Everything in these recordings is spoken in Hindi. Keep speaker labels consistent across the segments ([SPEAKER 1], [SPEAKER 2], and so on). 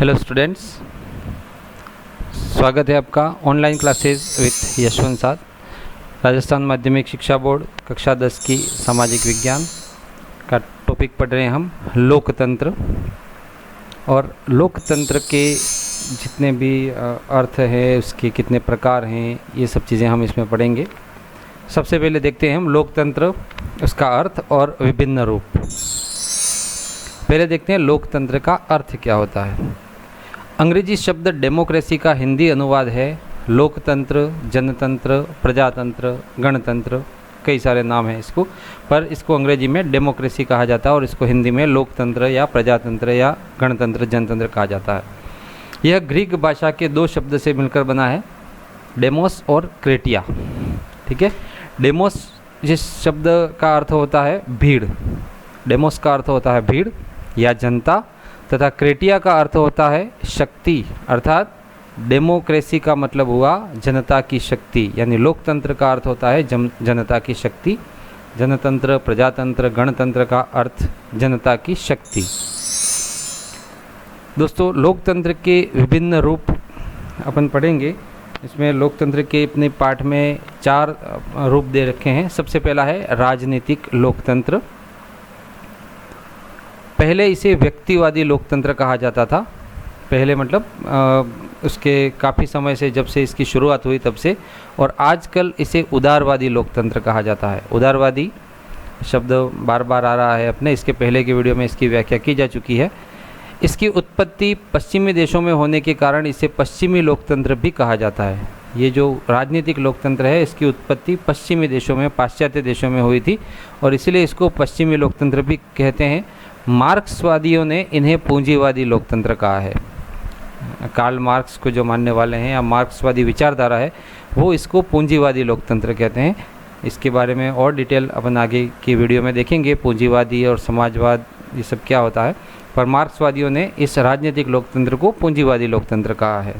[SPEAKER 1] हेलो स्टूडेंट्स, स्वागत है आपका ऑनलाइन क्लासेस विथ यशवंत साथ। राजस्थान माध्यमिक शिक्षा बोर्ड कक्षा 10 की सामाजिक विज्ञान का टॉपिक पढ़ रहे हैं हम, लोकतंत्र। और लोकतंत्र के जितने भी अर्थ हैं, उसके कितने प्रकार हैं, ये सब चीज़ें हम इसमें पढ़ेंगे। सबसे पहले देखते हैं हम लोकतंत्र, उसका अर्थ और विभिन्न रूप। पहले देखते हैं लोकतंत्र का अर्थ क्या होता है। अंग्रेजी शब्द डेमोक्रेसी का हिंदी अनुवाद है लोकतंत्र, जनतंत्र, प्रजातंत्र, गणतंत्र, कई सारे नाम हैं इसको, पर इसको अंग्रेजी में डेमोक्रेसी कहा जाता है और इसको हिंदी में लोकतंत्र या प्रजातंत्र या गणतंत्र, जनतंत्र कहा जाता है। यह ग्रीक भाषा के दो शब्द से मिलकर बना है, डेमोस और क्रेटिया। ठीक है, डेमोस जिस शब्द का अर्थ होता है भीड़, डेमोस का अर्थ होता है भीड़ या जनता, तथा क्रेटिया का अर्थ होता है शक्ति, अर्थात डेमोक्रेसी का मतलब हुआ जनता की शक्ति, यानी लोकतंत्र का अर्थ होता है जनता की शक्ति। जनतंत्र, प्रजातंत्र, गणतंत्र का अर्थ जनता की शक्ति। दोस्तों, लोकतंत्र के विभिन्न रूप अपन पढ़ेंगे। इसमें लोकतंत्र के अपने पाठ में 4 रूप दे रखे हैं। सबसे पहला है राजनीतिक लोकतंत्र। पहले इसे व्यक्तिवादी लोकतंत्र कहा जाता था, पहले मतलब उसके काफ़ी समय से, जब से इसकी शुरुआत हुई तब से। और आजकल इसे उदारवादी लोकतंत्र कहा जाता है। उदारवादी शब्द बार बार आ रहा है अपने, इसके पहले की वीडियो में इसकी व्याख्या की जा चुकी है। इसकी उत्पत्ति पश्चिमी देशों में होने के कारण इसे पश्चिमी लोकतंत्र भी कहा जाता है। ये जो राजनीतिक लोकतंत्र है, इसकी उत्पत्ति पश्चिमी देशों में, पाश्चात्य देशों में हुई थी और इसलिए इसको पश्चिमी लोकतंत्र भी कहते हैं। मार्क्सवादियों ने इन्हें पूंजीवादी लोकतंत्र कहा है। कार्ल मार्क्स को जो मानने वाले हैं या मार्क्सवादी विचारधारा है, वो इसको पूंजीवादी लोकतंत्र कहते हैं। इसके बारे में और डिटेल अपन आगे की वीडियो में देखेंगे, पूंजीवादी और समाजवाद ये सब क्या होता है। पर मार्क्सवादियों ने इस राजनीतिक लोकतंत्र को पूंजीवादी लोकतंत्र कहा है।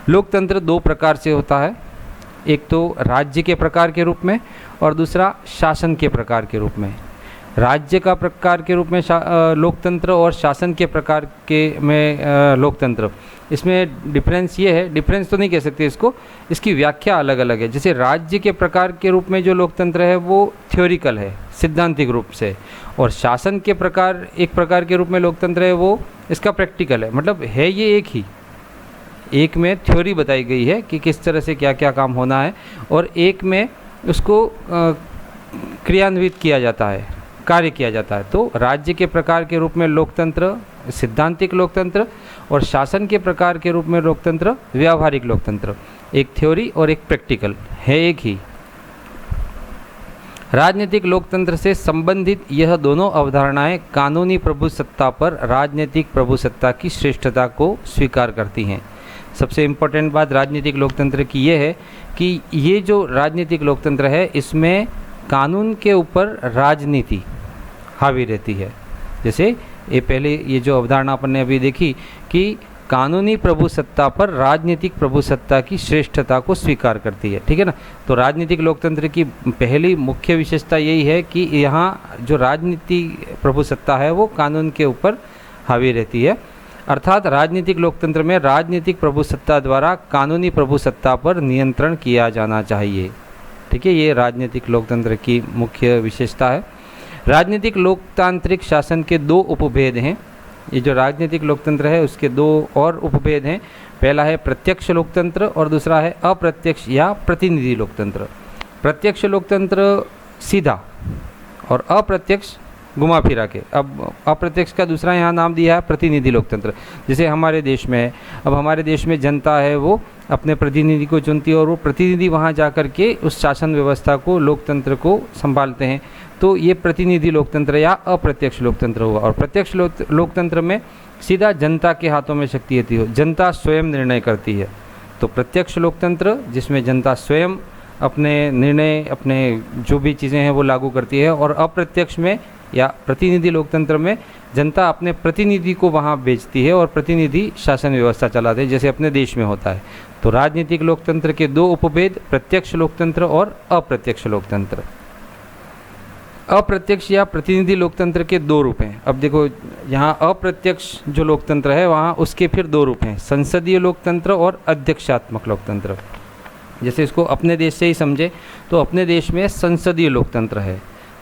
[SPEAKER 1] लोकतंत्र 2 प्रकार से होता है, एक तो राज्य के प्रकार के रूप में और दूसरा शासन के प्रकार के रूप में। राज्य का प्रकार के रूप में लोकतंत्र और शासन के प्रकार के में लोकतंत्र, इसमें डिफरेंस ये है, डिफरेंस तो नहीं कह सकते इसको, इसकी व्याख्या अलग अलग है। जैसे राज्य के प्रकार के रूप में जो लोकतंत्र है वो थ्योरिकल है, सिद्धांतिक रूप से, और शासन के प्रकार एक प्रकार के रूप में लोकतंत्र है वो इसका प्रैक्टिकल है। मतलब है ये एक ही, एक में थ्योरी बताई गई है कि किस तरह से क्या क्या काम होना है और एक में उसको क्रियान्वित किया जाता है, कार्य किया जाता है। तो राज्य के प्रकार के रूप में लोकतंत्र सिद्धांतिक लोकतंत्र और शासन के प्रकार के रूप में लोकतंत्र व्यावहारिक लोकतंत्र, एक थ्योरी और एक प्रैक्टिकल है, एक ही। राजनीतिक लोकतंत्र से संबंधित यह दोनों अवधारणाएं कानूनी प्रभुसत्ता पर राजनीतिक प्रभुसत्ता की श्रेष्ठता को स्वीकार करती हैं। सबसे इम्पोर्टेंट बात राजनीतिक लोकतंत्र की यह है कि ये जो राजनीतिक लोकतंत्र है, इसमें कानून के ऊपर राजनीति हावी रहती है। जैसे ये पहले ये जो अवधारणा अपन ने अभी देखी कि कानूनी प्रभुसत्ता पर राजनीतिक प्रभुसत्ता की श्रेष्ठता को स्वीकार करती है, ठीक है ना। तो राजनीतिक लोकतंत्र की पहली मुख्य विशेषता यही है कि यहाँ जो राजनीति प्रभुसत्ता है वो कानून के ऊपर हावी रहती है, अर्थात राजनीतिक लोकतंत्र में राजनीतिक प्रभुसत्ता द्वारा कानूनी प्रभुसत्ता पर नियंत्रण किया जाना चाहिए। ठीक है, ये राजनीतिक लोकतंत्र की मुख्य विशेषता है। राजनीतिक लोकतांत्रिक शासन के 2 उपभेद हैं। ये जो राजनीतिक लोकतंत्र है उसके 2 और उपभेद हैं। पहला है प्रत्यक्ष लोकतंत्र और दूसरा है अप्रत्यक्ष या प्रतिनिधि लोकतंत्र। प्रत्यक्ष लोकतंत्र सीधा और अप्रत्यक्ष घुमा फिरा के। अब अप्रत्यक्ष का दूसरा यहाँ नाम दिया है प्रतिनिधि लोकतंत्र। जैसे हमारे देश में है, अब हमारे देश में जनता है वो अपने प्रतिनिधि को चुनती है और वो प्रतिनिधि वहाँ जा कर के उस शासन व्यवस्था को, लोकतंत्र को संभालते हैं। तो ये प्रतिनिधि लोकतंत्र या अप्रत्यक्ष लोकतंत्र हुआ। और प्रत्यक्ष लोकतंत्र में सीधा जनता के हाथों में शक्ति होती है, जनता स्वयं निर्णय करती है। तो प्रत्यक्ष लोकतंत्र जिसमें जनता स्वयं अपने निर्णय, अपने जो भी चीज़ें हैं वो लागू करती है, और अप्रत्यक्ष में या प्रतिनिधि लोकतंत्र में जनता अपने प्रतिनिधि को वहाँ भेजती है और प्रतिनिधि शासन व्यवस्था चलाते हैं, जैसे अपने देश में होता है। तो राजनीतिक लोकतंत्र के 2 उपभेद, प्रत्यक्ष लोकतंत्र और अप्रत्यक्ष लोकतंत्र। अप्रत्यक्ष या प्रतिनिधि लोकतंत्र के दो रूप हैं। अब देखो यहाँ अप्रत्यक्ष जो लोकतंत्र है वहाँ उसके फिर दो रूप हैं, संसदीय लोकतंत्र और अध्यक्षात्मक लोकतंत्र। जैसे इसको अपने देश से ही समझे तो अपने देश में संसदीय लोकतंत्र है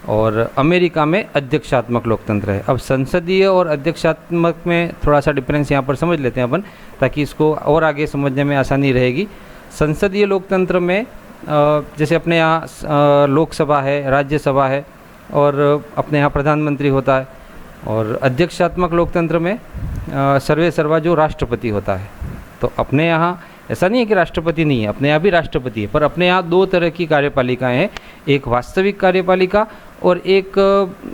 [SPEAKER 1] और अमेरिका में अध्यक्षात्मक लोकतंत्र है। अब संसदीय और अध्यक्षात्मक में थोड़ा सा डिफरेंस यहाँ पर समझ लेते हैं अपन, ताकि इसको और आगे समझने में आसानी रहेगी। संसदीय लोकतंत्र में जैसे अपने यहाँ लोकसभा है, राज्यसभा है और अपने यहाँ प्रधानमंत्री होता है, और अध्यक्षात्मक लोकतंत्र में सर्वे सर्वा जो राष्ट्रपति होता है। तो अपने यहाँ ऐसा नहीं है कि राष्ट्रपति नहीं है, अपने यहाँ भी राष्ट्रपति है, पर अपने यहाँ दो तरह की कार्यपालिकाएं हैं, एक वास्तविक कार्यपालिका और एक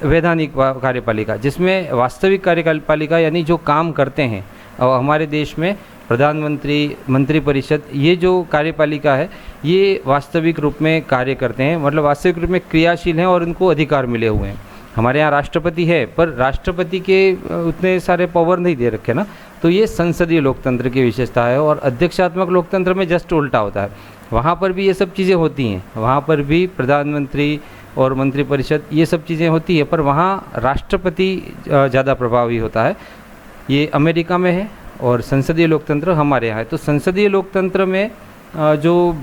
[SPEAKER 1] वैधानिक कार्यपालिका। जिसमें वास्तविक कार्यपालिका यानी जो काम करते हैं, और हमारे देश में प्रधानमंत्री, मंत्रिपरिषद, ये जो कार्यपालिका है ये वास्तविक रूप में कार्य करते हैं, मतलब वास्तविक रूप में क्रियाशील हैं और उनको अधिकार मिले हुए हैं। हमारे यहाँ राष्ट्रपति है पर राष्ट्रपति के उतने सारे पावर नहीं दे रखे ना, तो ये संसदीय लोकतंत्र की विशेषता है। और अध्यक्षात्मक लोकतंत्र में जस्ट उल्टा होता है, वहाँ पर भी ये सब चीज़ें होती हैं, वहाँ पर भी प्रधानमंत्री और मंत्रिपरिषद ये सब चीज़ें होती है, पर वहाँ राष्ट्रपति ज़्यादा प्रभावी होता है। ये अमेरिका में है और संसदीय लोकतंत्र हमारे यहाँ है। तो संसदीय लोकतंत्र में जो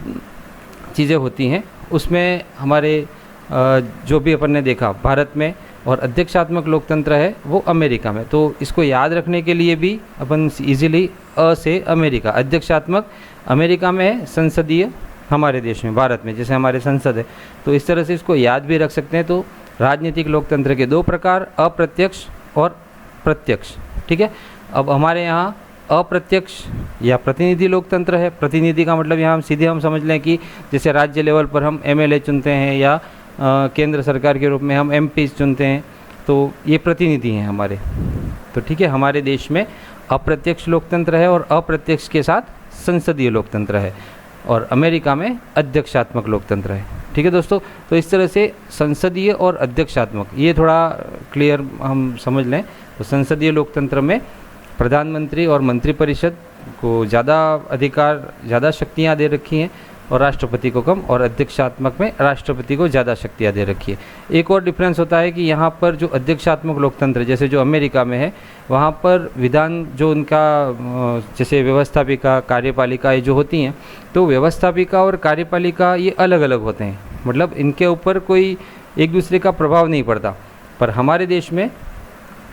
[SPEAKER 1] चीज़ें होती हैं उसमें हमारे जो भी अपन ने देखा भारत में, और अध्यक्षात्मक लोकतंत्र है वो अमेरिका में। तो इसको याद रखने के लिए भी अपन इजीली अ से अमेरिका, अध्यक्षात्मक अमेरिका में है, संसदीय हमारे देश में भारत में, जैसे हमारे संसद है, तो इस तरह से इसको याद भी रख सकते हैं। तो राजनीतिक लोकतंत्र के दो प्रकार, अप्रत्यक्ष और प्रत्यक्ष। ठीक है, अब हमारे यहाँ अप्रत्यक्ष या प्रतिनिधि लोकतंत्र है। प्रतिनिधि का मतलब यहाँ हम सीधे हम समझ लें कि जैसे राज्य लेवल पर हम एमएलए चुनते हैं या केंद्र सरकार के रूप में हम एमपी चुनते हैं, तो ये प्रतिनिधि हैं हमारे। तो ठीक है, हमारे देश में अप्रत्यक्ष लोकतंत्र है और अप्रत्यक्ष के साथ संसदीय लोकतंत्र है, और अमेरिका में अध्यक्षात्मक लोकतंत्र है। ठीक है दोस्तों, तो इस तरह से संसदीय और अध्यक्षात्मक ये थोड़ा क्लियर हम समझ लें। तो संसदीय लोकतंत्र में प्रधानमंत्री और मंत्रिपरिषद को ज़्यादा अधिकार, ज़्यादा शक्तियाँ दे रखी हैं और राष्ट्रपति को कम, और अध्यक्षात्मक में राष्ट्रपति को ज़्यादा शक्तियाँ दे रखी है। एक और डिफरेंस होता है कि यहाँ पर जो अध्यक्षात्मक लोकतंत्र जैसे जो अमेरिका में है, वहाँ पर विधान जो उनका जैसे व्यवस्थापिका, कार्यपालिका ये जो होती हैं, तो व्यवस्थापिका और कार्यपालिका ये अलग अलग होते हैं, मतलब इनके ऊपर कोई एक दूसरे का प्रभाव नहीं पड़ता। पर हमारे देश में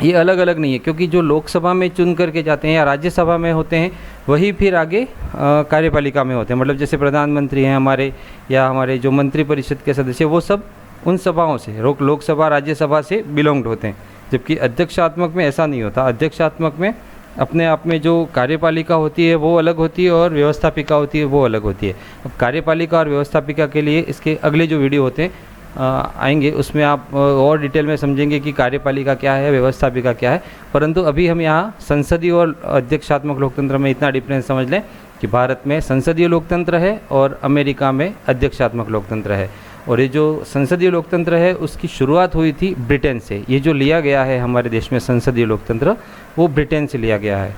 [SPEAKER 1] ये अलग अलग नहीं है, क्योंकि जो लोकसभा में चुन करके जाते हैं या राज्यसभा में होते हैं वही फिर आगे कार्यपालिका में होते हैं। मतलब जैसे प्रधानमंत्री हैं हमारे, या हमारे जो मंत्रिपरिषद के सदस्य, वो सब उन सभाओं से, लोकसभा राज्यसभा से बिलोंग्ड होते हैं। जबकि अध्यक्षात्मक में ऐसा नहीं होता। अध्यक्षात्मक में अपने आप में जो कार्यपालिका होती है वो अलग होती है और व्यवस्थापिका होती है वो अलग होती है। अब कार्यपालिका और व्यवस्थापिका के लिए इसके अगले जो वीडियो होते हैं आएंगे, उसमें आप और डिटेल में समझेंगे कि कार्यपालिका क्या है, व्यवस्थापिका क्या है। परंतु अभी हम यहाँ संसदीय और अध्यक्षात्मक लोकतंत्र में इतना डिफरेंस समझ लें कि भारत में संसदीय लोकतंत्र है और अमेरिका में अध्यक्षात्मक लोकतंत्र है। और ये जो संसदीय लोकतंत्र है उसकी शुरुआत हुई थी ब्रिटेन से। ये जो लिया गया है हमारे देश में संसदीय लोकतंत्र, वो ब्रिटेन से लिया गया है।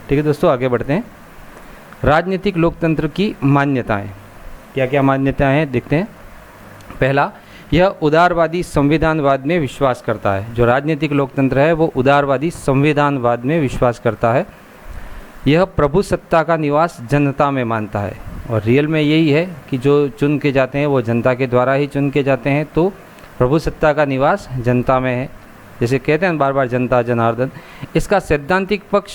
[SPEAKER 1] ठीक है दोस्तों, आगे बढ़ते हैं। राजनीतिक लोकतंत्र की मान्यताएं, क्या क्या मान्यताएं हैं देखते हैं। पहला, यह उदारवादी संविधानवाद में विश्वास करता है। जो राजनीतिक लोकतंत्र है वो उदारवादी संविधानवाद में विश्वास करता है। यह प्रभु सत्ता का निवास जनता में मानता है, और रियल में यही है कि जो चुन के जाते हैं वो जनता के द्वारा ही चुन के जाते हैं। तो प्रभु सत्ता का निवास जनता में है, जैसे कहते हैं बार बार जनता जनार्दन। इसका सैद्धांतिक पक्ष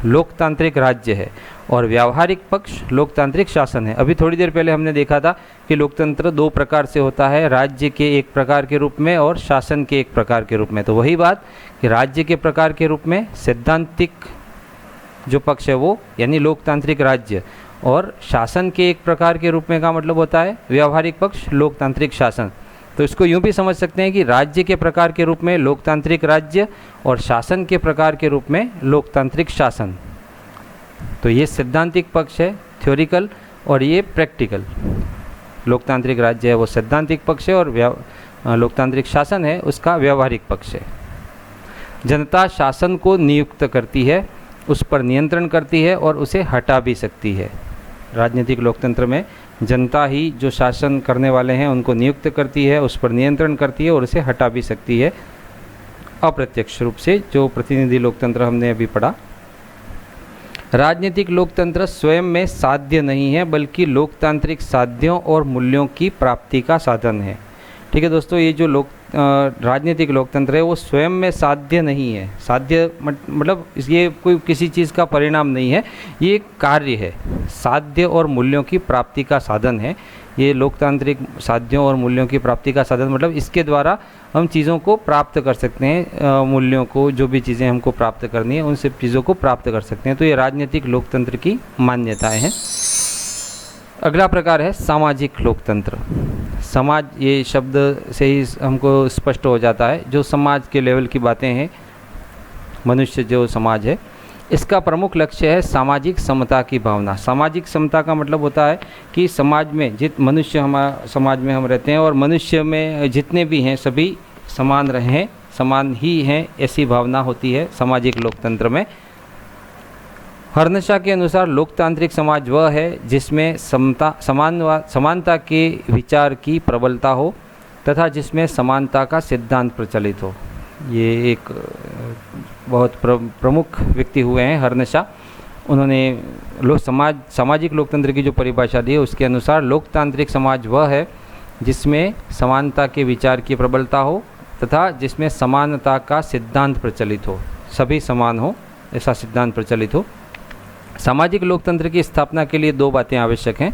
[SPEAKER 1] लोकतांत्रिक राज्य है और व्यावहारिक पक्ष लोकतांत्रिक शासन है। अभी थोड़ी देर पहले हमने देखा था कि लोकतंत्र दो प्रकार से होता है, राज्य के एक प्रकार के रूप में और शासन के एक प्रकार के रूप में। तो वही बात कि राज्य के प्रकार के रूप में सैद्धांतिक जो पक्ष है वो यानी लोकतांत्रिक राज्य, और शासन के एक प्रकार के रूप में का मतलब होता है व्यावहारिक पक्ष लोकतांत्रिक शासन। तो इसको यूँ भी समझ सकते हैं कि राज्य के प्रकार के रूप में लोकतांत्रिक राज्य और शासन के प्रकार के रूप में लोकतांत्रिक शासन। तो ये सैद्धांतिक पक्ष है थ्योरिकल, और ये प्रैक्टिकल। लोकतांत्रिक राज्य है वो सैद्धांतिक पक्ष है और लोकतांत्रिक शासन है उसका व्यावहारिक पक्ष है। जनता शासन को नियुक्त करती है, उस पर नियंत्रण करती है और उसे हटा भी सकती है। राजनीतिक लोकतंत्र में जनता ही जो शासन करने वाले हैं उनको नियुक्त करती है, उस पर नियंत्रण करती है और उसे हटा भी सकती है अप्रत्यक्ष रूप से, जो प्रतिनिधि लोकतंत्र हमने अभी पढ़ा। राजनीतिक लोकतंत्र स्वयं में साध्य नहीं है, बल्कि लोकतांत्रिक साध्यों और मूल्यों की प्राप्ति का साधन है। ठीक है दोस्तों, ये जो राजनीतिक लोकतंत्र है वो स्वयं में साध्य नहीं है। साध्य मतलब ये कोई किसी चीज़ का परिणाम नहीं है, ये एक कार्य है, साध्य और मूल्यों की प्राप्ति का साधन है। ये लोकतांत्रिक साध्यों और मूल्यों की प्राप्ति का साधन मतलब इसके द्वारा हम चीज़ों को प्राप्त कर सकते हैं, मूल्यों को, जो भी चीज़ें हमको प्राप्त करनी है उन सब चीज़ों को प्राप्त कर सकते हैं। तो ये राजनीतिक लोकतंत्र की मान्यताएं हैं। अगला प्रकार है सामाजिक लोकतंत्र। समाज, ये शब्द से ही हमको स्पष्ट हो जाता है, जो समाज के लेवल की बातें हैं, मनुष्य जो समाज है, इसका प्रमुख लक्ष्य है सामाजिक समता की भावना। सामाजिक समता का मतलब होता है कि समाज में समाज में हम रहते हैं और मनुष्य में जितने भी हैं सभी समान रहें, समान ही हैं, ऐसी भावना होती है सामाजिक लोकतंत्र में। हर्नशा के अनुसार लोकतांत्रिक समाज वह है जिसमें समानता के विचार की प्रबलता हो तथा जिसमें समानता का सिद्धांत प्रचलित हो। ये एक बहुत प्रमुख व्यक्ति हुए हैं हर्नशा। उन्होंने सामाजिक लोकतंत्र की जो परिभाषा दी है उसके अनुसार लोकतांत्रिक समाज वह है जिसमें समानता के विचार की प्रबलता हो तथा जिसमें समानता का सिद्धांत प्रचलित हो, सभी समान हो ऐसा सिद्धांत प्रचलित हो। सामाजिक लोकतंत्र की स्थापना के लिए दो बातें आवश्यक हैं।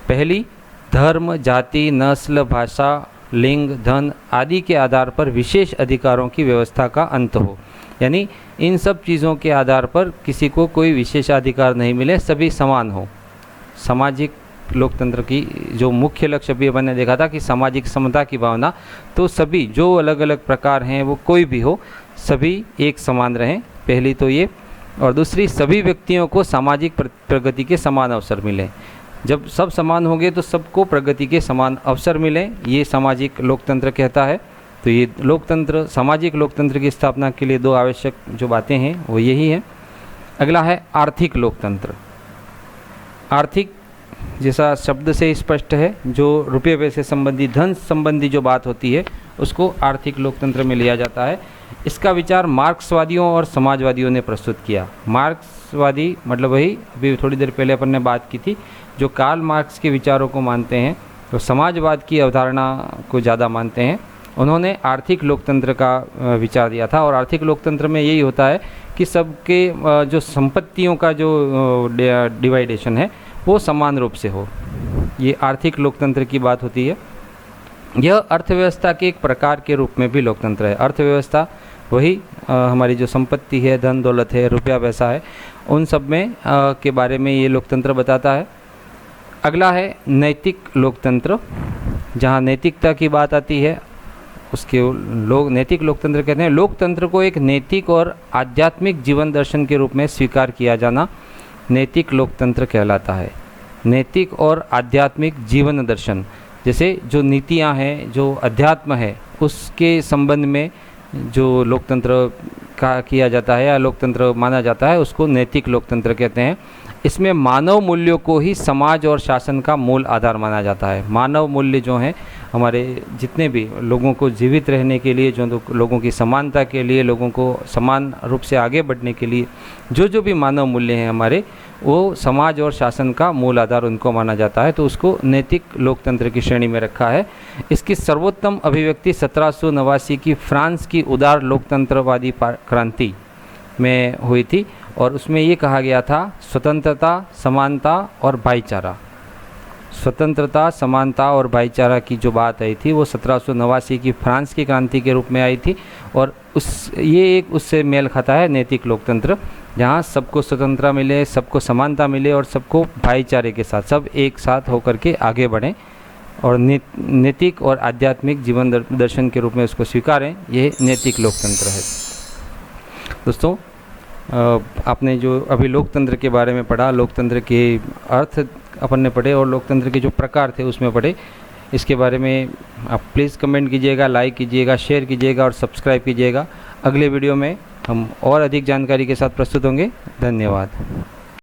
[SPEAKER 1] पहली, धर्म, जाति, नस्ल, भाषा, लिंग, धन आदि के आधार पर विशेष अधिकारों की व्यवस्था का अंत हो, यानी इन सब चीज़ों के आधार पर किसी को कोई विशेषाधिकार नहीं मिले, सभी समान हो। सामाजिक लोकतंत्र की जो मुख्य लक्ष्य भी अपन ने देखा था कि सामाजिक समता की भावना, तो सभी जो अलग अलग प्रकार हैं वो कोई भी हो, सभी एक समान रहें, पहली तो ये। और दूसरी, सभी व्यक्तियों को सामाजिक प्रगति के समान अवसर मिले। जब सब समान होंगे तो सबको प्रगति के समान अवसर मिले, ये सामाजिक लोकतंत्र कहता है। तो ये लोकतंत्र, सामाजिक लोकतंत्र की स्थापना के लिए दो आवश्यक जो बातें हैं वो यही है। अगला है आर्थिक लोकतंत्र। आर्थिक जैसा शब्द से स्पष्ट है, जो रुपये पैसे संबंधी, धन संबंधी जो बात होती है उसको आर्थिक लोकतंत्र में लिया जाता है। इसका विचार मार्क्सवादियों और समाजवादियों ने प्रस्तुत किया। मार्क्सवादी मतलब वही अभी थोड़ी देर पहले अपन ने बात की थी, जो कार्ल मार्क्स के विचारों को मानते हैं, तो समाजवाद की अवधारणा को ज़्यादा मानते हैं। उन्होंने आर्थिक लोकतंत्र का विचार दिया था और आर्थिक लोकतंत्र में यही होता है कि सबके जो संपत्तियों का जो डिवाइडेशन है वो समान रूप से हो। ये आर्थिक लोकतंत्र की बात होती है। यह अर्थव्यवस्था के एक प्रकार के रूप में भी लोकतंत्र है। अर्थव्यवस्था वही हमारी जो संपत्ति है, धन दौलत है, रुपया पैसा है, उन सब में के बारे में ये लोकतंत्र बताता है। अगला है नैतिक लोकतंत्र। जहाँ नैतिकता की बात आती है उसके लोग नैतिक लोकतंत्र कहते हैं। लोकतंत्र को एक नैतिक और आध्यात्मिक जीवन दर्शन के रूप में स्वीकार किया जाना नैतिक लोकतंत्र कहलाता है। नैतिक और आध्यात्मिक जीवन दर्शन, जैसे जो नीतियाँ हैं, जो अध्यात्म है, उसके संबंध में जो लोकतंत्र का किया जाता है या लोकतंत्र माना जाता है उसको नैतिक लोकतंत्र कहते हैं। इसमें मानव मूल्यों को ही समाज और शासन का मूल आधार माना जाता है। मानव मूल्य जो हैं, हमारे जितने भी लोगों को जीवित रहने के लिए, जो लोगों की समानता के लिए, लोगों को समान रूप से आगे बढ़ने के लिए जो भी मानव मूल्य हैं हमारे, वो समाज और शासन का मूल आधार उनको माना जाता है। तो उसको नैतिक लोकतंत्र की श्रेणी में रखा है। इसकी सर्वोत्तम अभिव्यक्ति 1789 की फ्रांस की उदार लोकतंत्रवादी क्रांति में हुई थी और उसमें ये कहा गया था, स्वतंत्रता, समानता और भाईचारा। स्वतंत्रता, समानता और भाईचारा की जो बात आई थी वो 1789 की फ्रांस की क्रांति के रूप में आई थी और ये एक उससे मेल खाता है नैतिक लोकतंत्र, जहाँ सबको स्वतंत्रता मिले, सबको समानता मिले और सबको भाईचारे के साथ सब एक साथ होकर के आगे बढ़ें और नैतिक और आध्यात्मिक जीवन दर्शन के रूप में उसको स्वीकारें। ये नैतिक लोकतंत्र है। दोस्तों, आपने जो अभी लोकतंत्र के बारे में पढ़ा, लोकतंत्र के अर्थ अपन ने पढ़े और लोकतंत्र के जो प्रकार थे उसमें पढ़े। इसके बारे में आप प्लीज़ कमेंट कीजिएगा, लाइक कीजिएगा, शेयर कीजिएगा और सब्सक्राइब कीजिएगा। अगले वीडियो में हम और अधिक जानकारी के साथ प्रस्तुत होंगे। धन्यवाद।